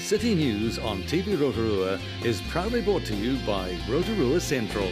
City News on TV Rotorua is proudly brought to you by Rotorua Central.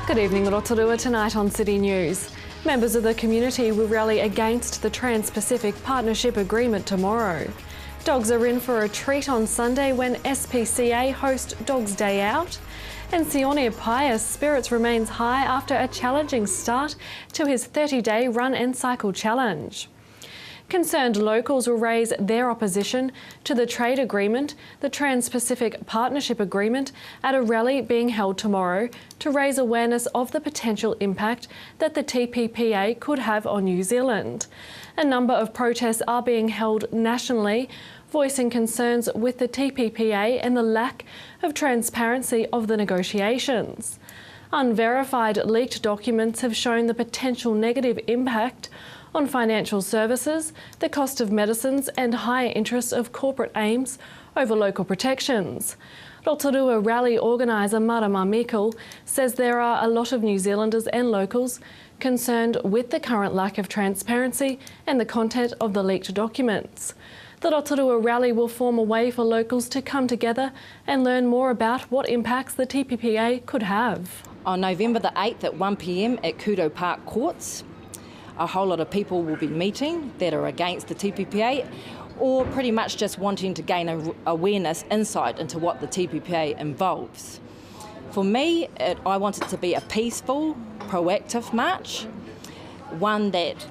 Good evening, Rotorua. Tonight on City News. Members of the community will rally against the Trans-Pacific Partnership Agreement tomorrow. Dogs are in for a treat on Sunday when SPCA host Dogs Day Out. And Sione Pius' spirits remains high after a challenging start to his 30-day run and cycle challenge. Concerned locals will raise their opposition to the trade agreement, the Trans-Pacific Partnership Agreement, at a rally being held tomorrow to raise awareness of the potential impact that the TPPA could have on New Zealand. A number of protests are being held nationally, voicing concerns with the TPPA and the lack of transparency of the negotiations. Unverified leaked documents have shown the potential negative impact on financial services, the cost of medicines and higher interests of corporate aims over local protections. Rotorua rally organiser Marama Mikkel says there are a lot of New Zealanders and locals concerned with the current lack of transparency and the content of the leaked documents. The Rotorua rally will form a way for locals to come together and learn more about what impacts the TPPA could have. On November the 8th at 1 p.m. at Kudo Park Courts, a whole lot of people will be meeting that are against the TPPA or pretty much just wanting to gain awareness, insight into what the TPPA involves. For me, I want it to be a peaceful, proactive march, one that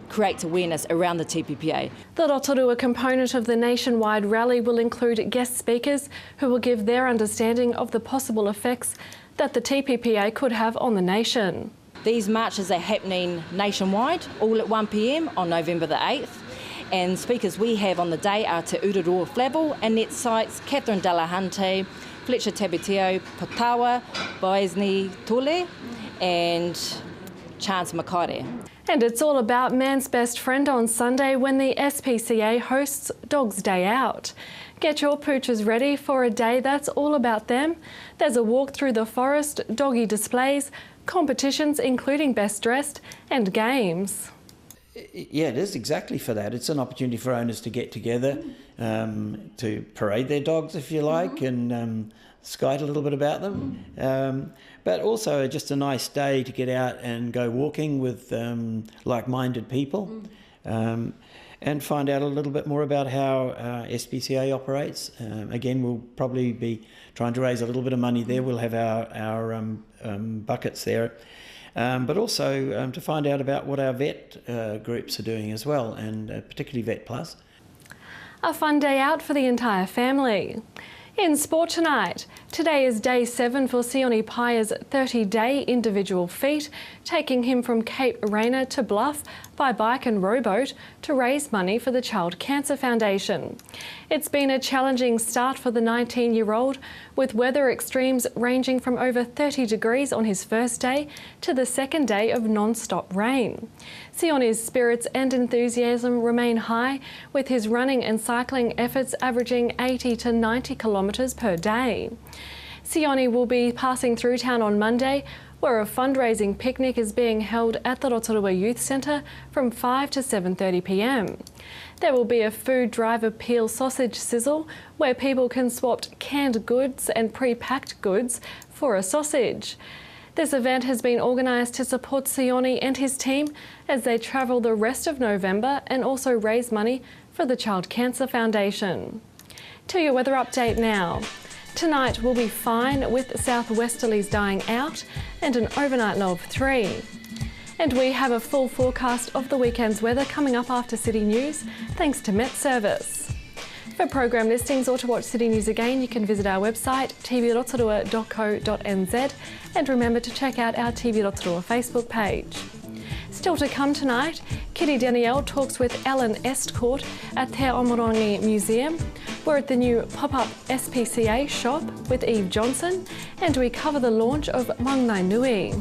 creates awareness around the TPPA. The Rotorua component of the nationwide rally will include guest speakers who will give their understanding of the possible effects that the TPPA could have on the nation. These marches are happening nationwide, all at 1 p.m. on November the 8th. And speakers we have on the day are Te Rotorua Flavel, Annette Sykes, Catherine Delahunty, Fletcher Tabiteo, Patawa, Boisni Tole and Chance Makaire. And it's all about man's best friend on Sunday when the SPCA hosts Dogs Day Out. Get your pooches ready for a day that's all about them. There's a walk through the forest, doggy displays, competitions including best dressed and games. Yeah, it is exactly for that. It's an opportunity for owners to get together, to parade their dogs if you like, and skite a little bit about them. But also just a nice day to get out and go walking with like-minded people and find out a little bit more about how SPCA operates. Again, we'll probably be trying to raise a little bit of money there. We'll have our buckets there. But also to find out about what our vet groups are doing as well, and particularly Vet Plus. A fun day out for the entire family. In sport tonight, today is day 7 for Sione Pius' 30-day individual feat, taking him from Cape Raina to Bluff by bike and rowboat to raise money for the Child Cancer Foundation. It's been a challenging start for the 19-year-old, with weather extremes ranging from over 30 degrees on his first day to the second day of non-stop rain. Sione's spirits and enthusiasm remain high, with his running and cycling efforts averaging 80 to 90 kilometres per day. Sione will be passing through town on Monday, where a fundraising picnic is being held at the Rotorua Youth Centre from 5 to 7:30 p.m. There will be a food drive appeal sausage sizzle where people can swap canned goods and pre-packed goods for a sausage. This event has been organised to support Sione and his team as they travel the rest of November and also raise money for the Child Cancer Foundation. To your weather update now. Tonight will be fine with southwesterlies dying out and an overnight low of 3. And we have a full forecast of the weekend's weather coming up after City News, thanks to Met Service. For program listings or to watch City News again, you can visit our website tvrotorua.co.nz and remember to check out our TV Rotorua Facebook page. Still to come tonight, Kitty Danielle talks with Alan Estcourt at Te Omorongi Museum. We're at the new pop-up SPCA shop with Eve Johnson, and we cover the launch of Mangai Nui.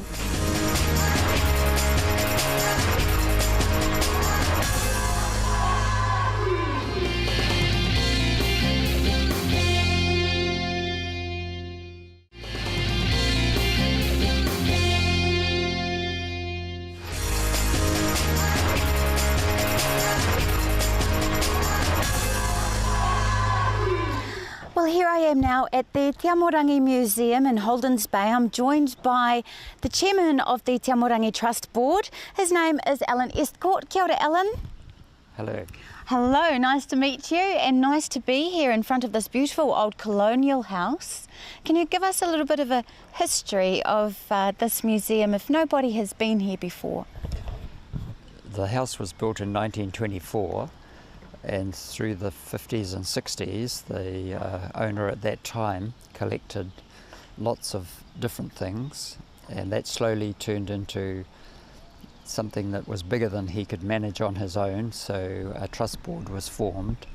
Well, here I am now at the Te Amorangi Museum in Holdens Bay. I'm joined by the chairman of the Te Amorangi Trust Board. His name is Alan Estcourt. Kia ora, Alan. Hello. Hello, nice to meet you and nice to be here in front of this beautiful old colonial house. Can you give us a little bit of a history of this museum if nobody has been here before? The house was built in 1924, and through the 50s and 60s the owner at that time collected lots of different things, and that slowly turned into something that was bigger than he could manage on his own, so a trust board was formed,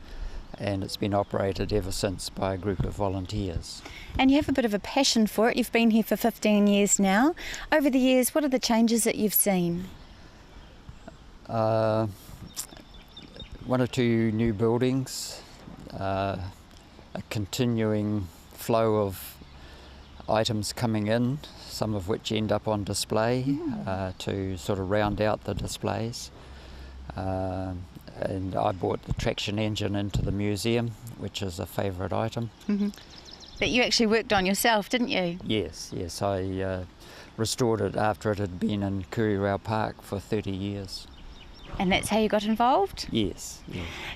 and it's been operated ever since by a group of volunteers. And you have a bit of a passion for it. You've been here for 15 years now. Over the years, what are the changes that you've seen? One or two new buildings, a continuing flow of items coming in, some of which end up on display to sort of round out the displays. And I brought the traction engine into the museum, which is a favourite item. Mm-hmm. That you actually worked on yourself, didn't you? Yes, I restored it after it had been in Rotorua Park for 30 years. And that's how you got involved? Yes.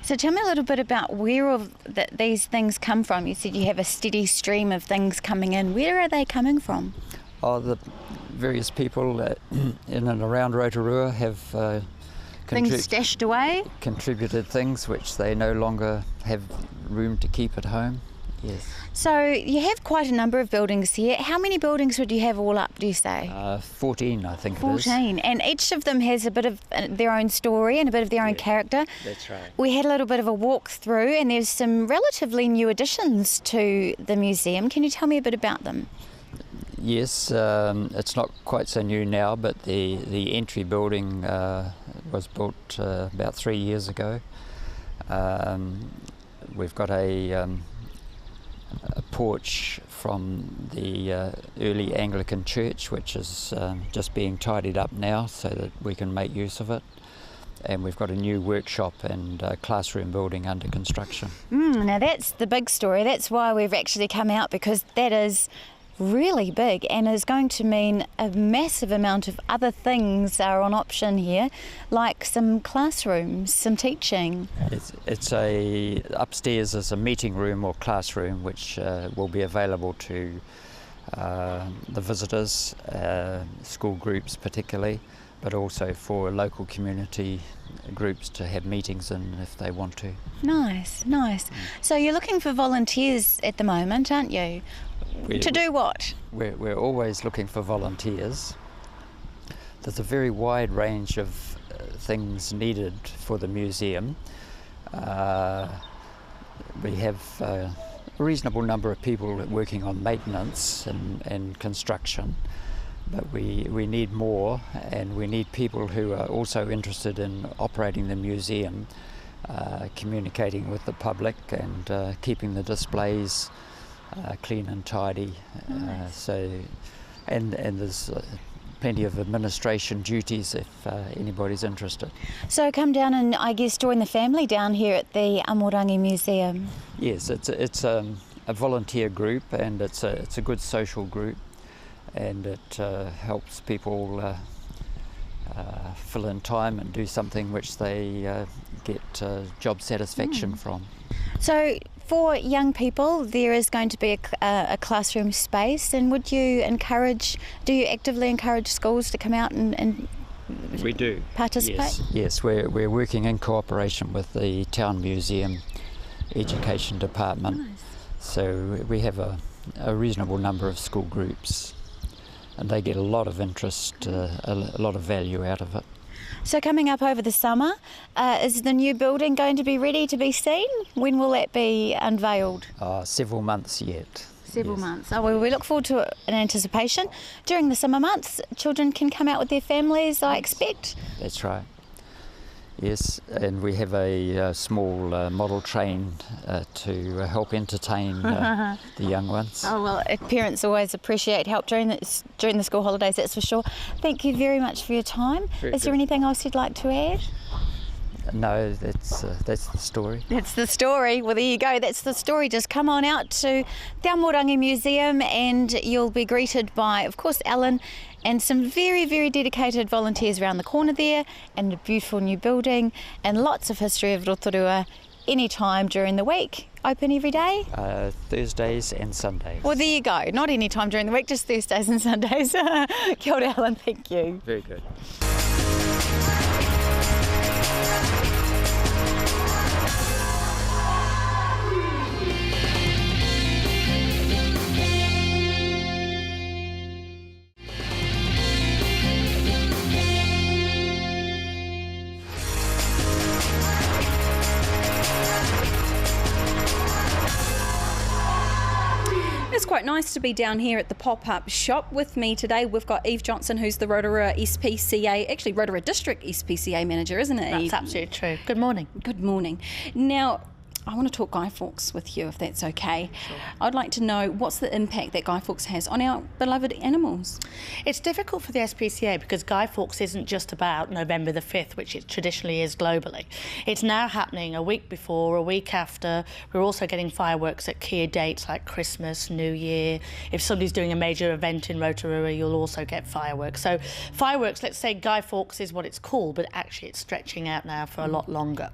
So tell me a little bit about where all these things come from. You said you have a steady stream of things coming in. Where are they coming from? Oh, the various people in and around Rotorua have Things stashed away? contributed things which they no longer have room to keep at home. Yes. So you have quite a number of buildings here. How many buildings would you have all up, do you say? 14, I think 14. And each of them has a bit of their own story and a bit of their own character. That's right. We had a little bit of a walk through, and there's some relatively new additions to the museum. Can you tell me a bit about them? Yes, it's not quite so new now, but the entry building was built about 3 years ago. We've got a porch from the early Anglican church, which is just being tidied up now so that we can make use of it. And we've got a new workshop and classroom building under construction. Now that's the big story. That's why we've actually come out, because that is really big and is going to mean a massive amount of other things are on option here, like some classrooms, some teaching. It's upstairs is a meeting room or classroom which will be available to the visitors, school groups particularly, but also for local community groups to have meetings in if they want to. Nice. So you're looking for volunteers at the moment, aren't you? To do what? We're always looking for volunteers. There's a very wide range of things needed for the museum. We have a reasonable number of people working on maintenance and construction, but we need more, and we need people who are also interested in operating the museum, communicating with the public and keeping the displays clean and tidy. Nice. And there's plenty of administration duties if anybody's interested. So come down and, I guess, join the family down here at the Amorangi Museum. Yes, it's a volunteer group, and it's a good social group, and it helps people fill in time and do something which they get job satisfaction from. So for young people, there is going to be a classroom space, and do you actively encourage schools to come out and We do. participate? Yes, we're working in cooperation with the Town Museum Education Department. Nice. So we have a reasonable number of school groups, and they get a lot of interest, a lot of value out of it. So coming up over the summer, is the new building going to be ready to be seen? When will that be unveiled? Several months yet. Several Yes. months. Oh, well, we look forward to it in anticipation. During the summer months, children can come out with their families, I expect. That's right. Yes, and we have a small model train to help entertain the young ones. Oh, well, parents always appreciate help during the school holidays, that's for sure. Thank you very much for your time. Very Is there good. anything else you'd like to add? No, that's the story. That's the story. Well, there you go. That's the story. Just come on out to Te Amorangi Museum and you'll be greeted by, of course, Alan and some very, very dedicated volunteers around the corner there, and a beautiful new building and lots of history of Rotorua anytime during the week. Open every day? Thursdays and Sundays. Well, there you go. Not any time during the week, just Thursdays and Sundays. Kia ora, Alan. Thank you. Very good. It's quite nice to be down here at the pop-up shop. With me today, we've got Eve Johnson, who's the Rotorua SPCA, actually Rotorua District SPCA Manager, isn't it, Eve? That's absolutely true. Good morning. Good morning. Now, I want to talk Guy Fawkes with you, if that's okay. Sure. I'd like to know what's the impact that Guy Fawkes has on our beloved animals. It's difficult for the SPCA because Guy Fawkes isn't just about November the 5th, which it traditionally is globally. It's now happening a week before, a week after. We're also getting fireworks at key dates like Christmas, New Year. If somebody's doing a major event in Rotorua, you'll also get fireworks. So fireworks, let's say Guy Fawkes is what it's called, but actually it's stretching out now for a lot longer.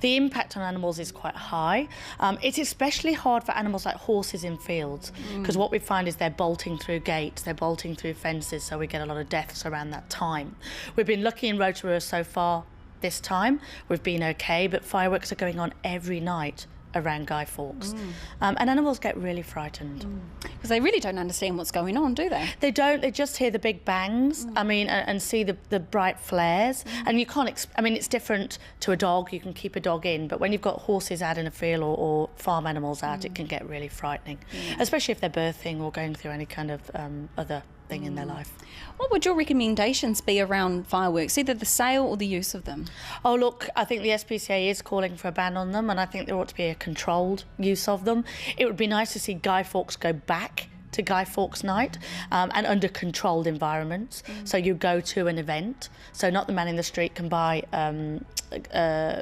The impact on animals is quite high. It's especially hard for animals like horses in fields, because what we find is they're bolting through gates, they're bolting through fences, so we get a lot of deaths around that time. We've been lucky in Rotorua so far this time. We've been okay, but fireworks are going on every night around Guy Fawkes. And animals get really frightened. Because they really don't understand what's going on, do they? They don't, they just hear the big bangs, and see the bright flares. And you can't, it's different to a dog, you can keep a dog in, but when you've got horses out in a field or farm animals out, it can get really frightening, especially if they're birthing or going through any kind of other thing in their life. What would your recommendations be around fireworks, either the sale or the use of them? Oh, look, I think the SPCA is calling for a ban on them, and I think there ought to be a controlled use of them. It would be nice to see Guy Fawkes go back to Guy Fawkes Night, and under controlled environments. So you go to an event, so not the man in the street can buy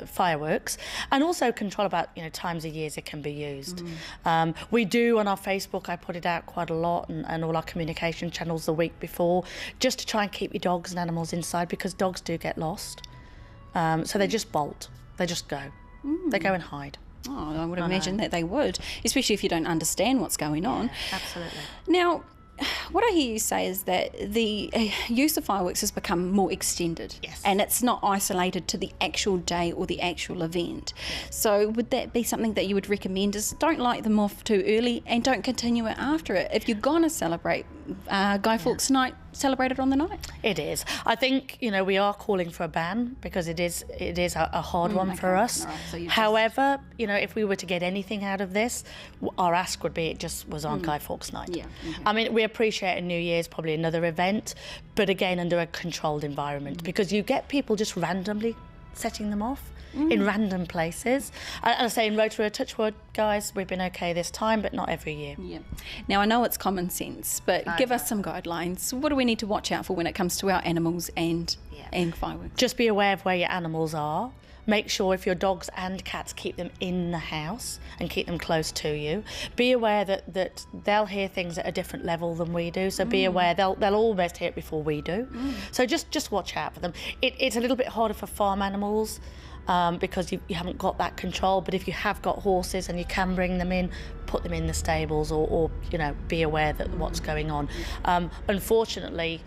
fireworks, and also control about times of years it can be used. We do on our Facebook, I put it out quite a lot, and all our communication channels the week before, just to try and keep your dogs and animals inside, because dogs do get lost. So they just bolt, they just go, they go and hide. Oh, I would imagine that they would, especially if you don't understand what's going on. Absolutely. Now, what I hear you say is that the use of fireworks has become more extended. Yes. And it's not isolated to the actual day or the actual event. Yes. So would that be something that you would recommend, is don't light them off too early and don't continue it after it? If you're going to celebrate Guy Fawkes Night, celebrate it on the night? It is. I think, we are calling for a ban because it is a hard one for us. Right, so however, if we were to get anything out of this, our ask would be it just was on Guy Fawkes Night. Yeah. Okay. We appreciate a New Year's, probably another event, but again under a controlled environment, because you get people just randomly setting them off in random places. And I say in Rotorua, touch wood, guys, we've been okay this time, but not every year. Yeah. Now, I know it's common sense, but give us some guidelines. What do we need to watch out for when it comes to our animals and fireworks? Just be aware of where your animals are. Make sure if your dogs and cats, keep them in the house and keep them close to you. Be aware that they'll hear things at a different level than we do, so be aware they'll almost hear it before we do. So just watch out for them. It's a little bit harder for farm animals, because you haven't got that control, but if you have got horses and you can bring them in, put them in the stables, or be aware that what's going on. Unfortunately,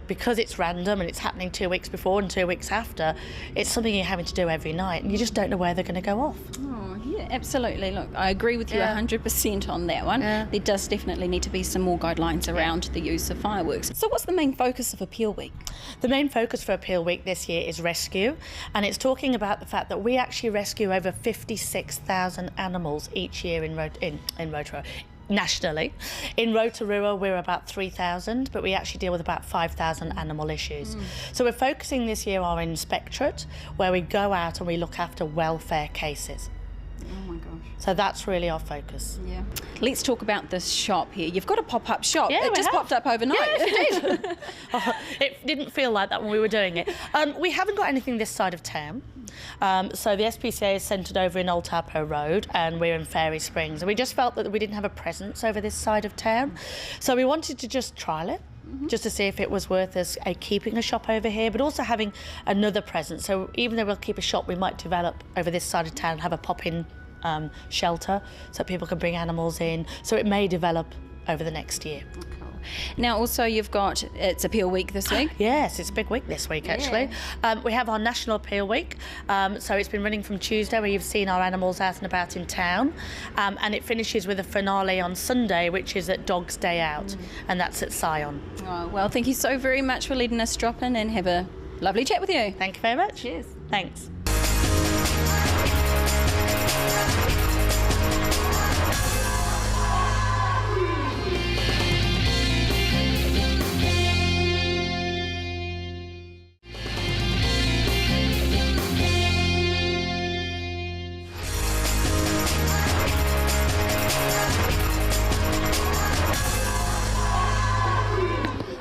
because it's random and it's happening 2 weeks before and 2 weeks after, it's something you're having to do every night, and you just don't know where they're going to go off. Oh, yeah, absolutely. Look, I agree with you 100% on that one. Yeah. There does definitely need to be some more guidelines around the use of fireworks. So what's the main focus of Appeal Week? The main focus for Appeal Week this year is rescue, and it's talking about the fact that we actually rescue over 56,000 animals each year in Rotorua. Nationally. In Rotorua, we're about 3,000, but we actually deal with about 5,000 animal issues. So we're focusing this year on our inspectorate, where we go out and we look after welfare cases. Oh my gosh. So that's really our focus. Yeah. Let's talk about this shop here. You've got a pop-up shop. Yeah, it just popped up overnight. Yes, it did. It didn't feel like that when we were doing it. We haven't got anything this side of town. So the SPCA is centred over in Old Taupo Road, and we're in Fairy Springs. And we just felt that we didn't have a presence over this side of town. So we wanted to just trial it, just to see if it was worth us keeping a shop over here, but also having another presence. So even though we'll keep a shop, we might develop over this side of town and have a pop-in shelter so people can bring animals in. So it may develop over the next year. Now also you've got, it's Appeal Week this week. Yes, it's a big week this week actually. We have our National Appeal Week, so it's been running from Tuesday, where you've seen our animals out and about in town, and it finishes with a finale on Sunday, which is at Dog's Day Out, and that's at Scion. Oh, well, thank you so very much for letting us drop in and have a lovely chat with you. Thank you very much. Cheers. Thanks.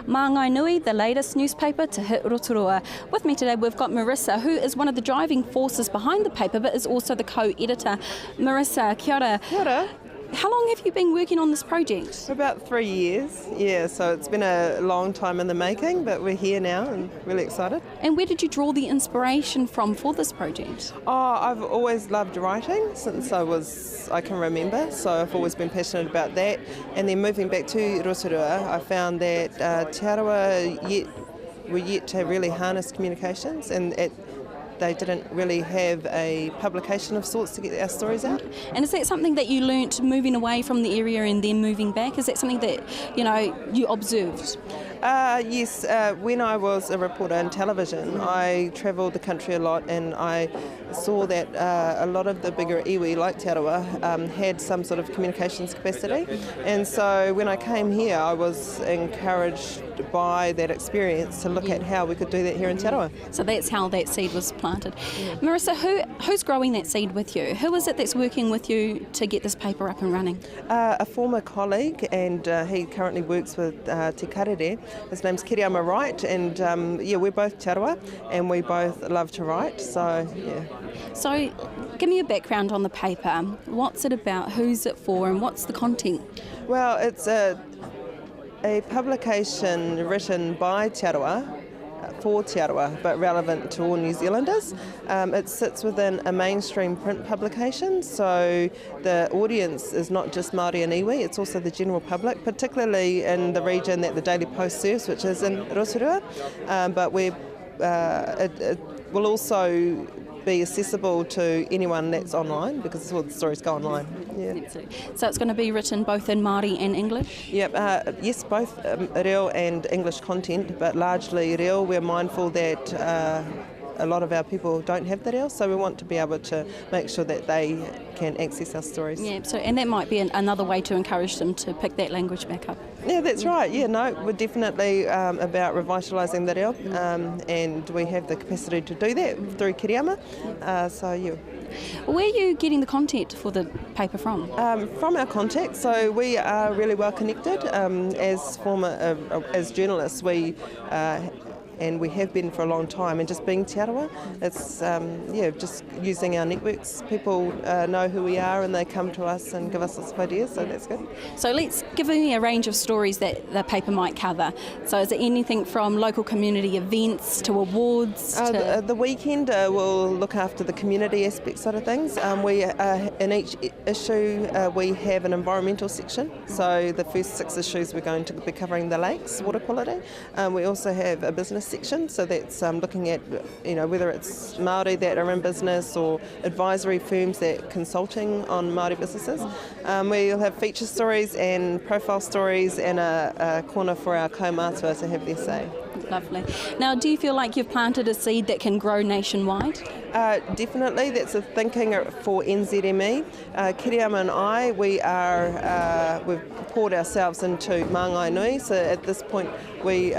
Mā Ngai Nui, the latest newspaper to hit Rotorua. With me today we've got Marissa, who is one of the driving forces behind the paper, but is also the co-editor. Marissa, kia ora. Kia ora. How long have you been working on this project? For about 3 years, yeah, so it's been a long time in the making, but we're here now and really excited. And where did you draw the inspiration from for this project? Oh, I've always loved writing since I can remember, so I've always been passionate about that. And then moving back to Rotorua, I found that Te Arawa were yet to really harness communications, and they didn't really have a publication of sorts to get our stories out. And is that something that you learnt moving away from the area and then moving back? Is that something that, you observed? Yes, when I was a reporter in television, I travelled the country a lot, and I saw that a lot of the bigger iwi, like Te Arawa, had some sort of communications capacity. And so when I came here, I was encouraged by that experience to look at how we could do that here in Te Arawa. So that's how that seed was planted. Marissa, who's growing that seed with you? Who is it that's working with you to get this paper up and running? A former colleague, and he currently works with Te Karere. His name's Kiriama Wright, and we're both Te Arawa, and we both love to write, so yeah. So give me a background on the paper. What's it about, who's it for, and what's the content? Well, it's a publication written by Te Arawa, for Te Arawa, but relevant to all New Zealanders. It sits within a mainstream print publication, so the audience is not just Māori and iwi, it's also the general public, particularly in the region that the Daily Post serves, which is in Rotorua, but it will also be accessible to anyone that's online, because all the stories go online. Yeah. So it's going to be written both in Māori and English? Yep, yes, both reo and English content, but largely reo. We're mindful that a lot of our people don't have the reo, so we want to be able to make sure that they can access our stories. Yeah, and that might be another way to encourage them to pick that language back up. Yeah, that's right. Yeah, no, we're definitely about revitalising the reo, and we have the capacity to do that through Kiriama. So yeah. Where are you getting the content for the paper from? From our contacts, so we are really well connected. As journalists, we and we have been for a long time. And just being Te Arawa, it's just using our networks. People know who we are and they come to us and give us lots of ideas, so that's good. So let's give me a range of stories that the paper might cover. So is it anything from local community events to awards? The weekend will look after the community aspect side of things. We in each issue we have an environmental section. So the first 6 issues we're going to be covering the lakes, water quality. We also have a business section, so that's looking at whether it's Māori that are in business or advisory firms that consulting on Māori businesses. We'll have feature stories and profile stories and a corner for our kaumātua to have their say. Lovely. Now, do you feel like you've planted a seed that can grow nationwide? Definitely, that's a thinking for NZME. Kiriama and I, we've poured ourselves into Māngai Nui, so at this point we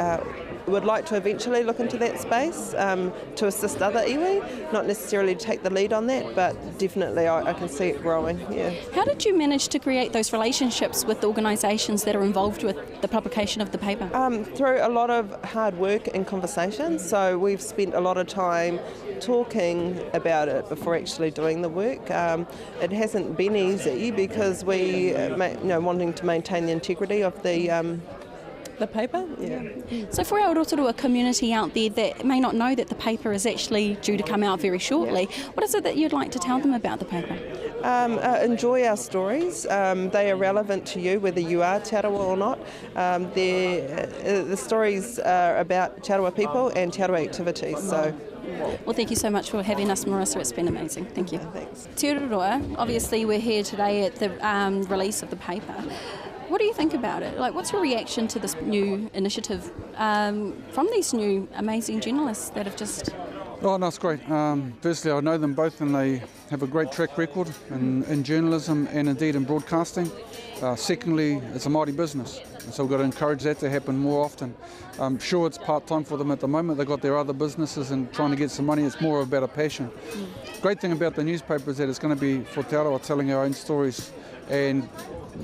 would like to eventually look into that space to assist other iwi, not necessarily to take the lead on that, but definitely I can see it growing. Yeah. How did you manage to create those relationships with organisations that are involved with the publication of the paper? Through a lot of hard work and conversations. So we've spent a lot of time talking about it before actually doing the work. It hasn't been easy because we, wanting to maintain the integrity of the paper. Yeah. So for our Rotorua community out there that may not know that the paper is actually due to come out very shortly, what is it that you'd like to tell them about the paper? Enjoy our stories. They are relevant to you whether you are Te Arawa or not. The stories are about Te Arawa people and Te Arawa activities. So. Well, thank you so much for having us, Marissa. It's been amazing. Thank you. Thanks. Te Rotorua, obviously we're here today at the release of the paper. What do you think about it? Like, what's your reaction to this new initiative from these new amazing journalists that have just... Oh, no, it's great. Firstly, I know them both and they have a great track record in journalism and indeed in broadcasting. Secondly, it's a Māori business, so we've got to encourage that to happen more often. I'm sure it's part-time for them at the moment. They've got their other businesses and trying to get some money. It's more about a passion. Great thing about the newspaper is that it's going to be for Te Arawa telling our own stories and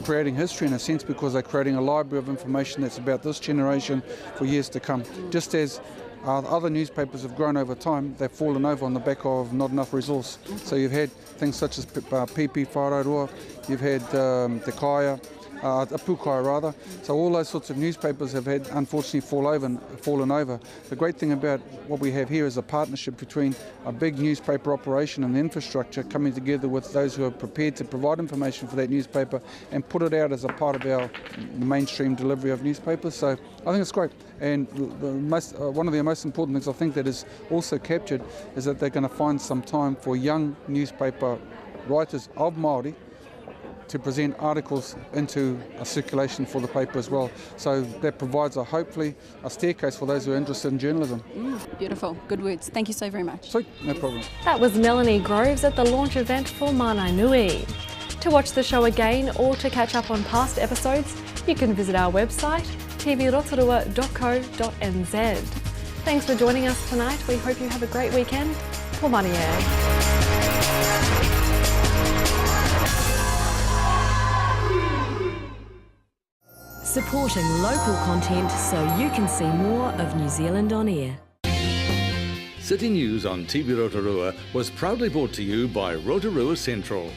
creating history in a sense, because they're creating a library of information that's about this generation for years to come. Just as other newspapers have grown over time, they've fallen over on the back of not enough resource. So you've had things such as Pipi Whāraurua, you've had Te Kaia, Pukai rather. So all those sorts of newspapers have had, unfortunately, fallen over. The great thing about what we have here is a partnership between a big newspaper operation and the infrastructure coming together with those who are prepared to provide information for that newspaper and put it out as a part of our mainstream delivery of newspapers. So I think it's great. And one of the most important things I think that is also captured is that they're going to find some time for young newspaper writers of Māori to present articles into a circulation for the paper as well. So that provides hopefully a staircase for those who are interested in journalism. Beautiful, good words. Thank you so very much. Sweet, no problem. That was Melanie Groves at the launch event for Māngai Nui. To watch the show again or to catch up on past episodes, you can visit our website tvrotorua.co.nz. Thanks for joining us tonight. We hope you have a great weekend. Ko Marianne. Supporting local content so you can see more of New Zealand on air. City News on TV Rotorua was proudly brought to you by Rotorua Central.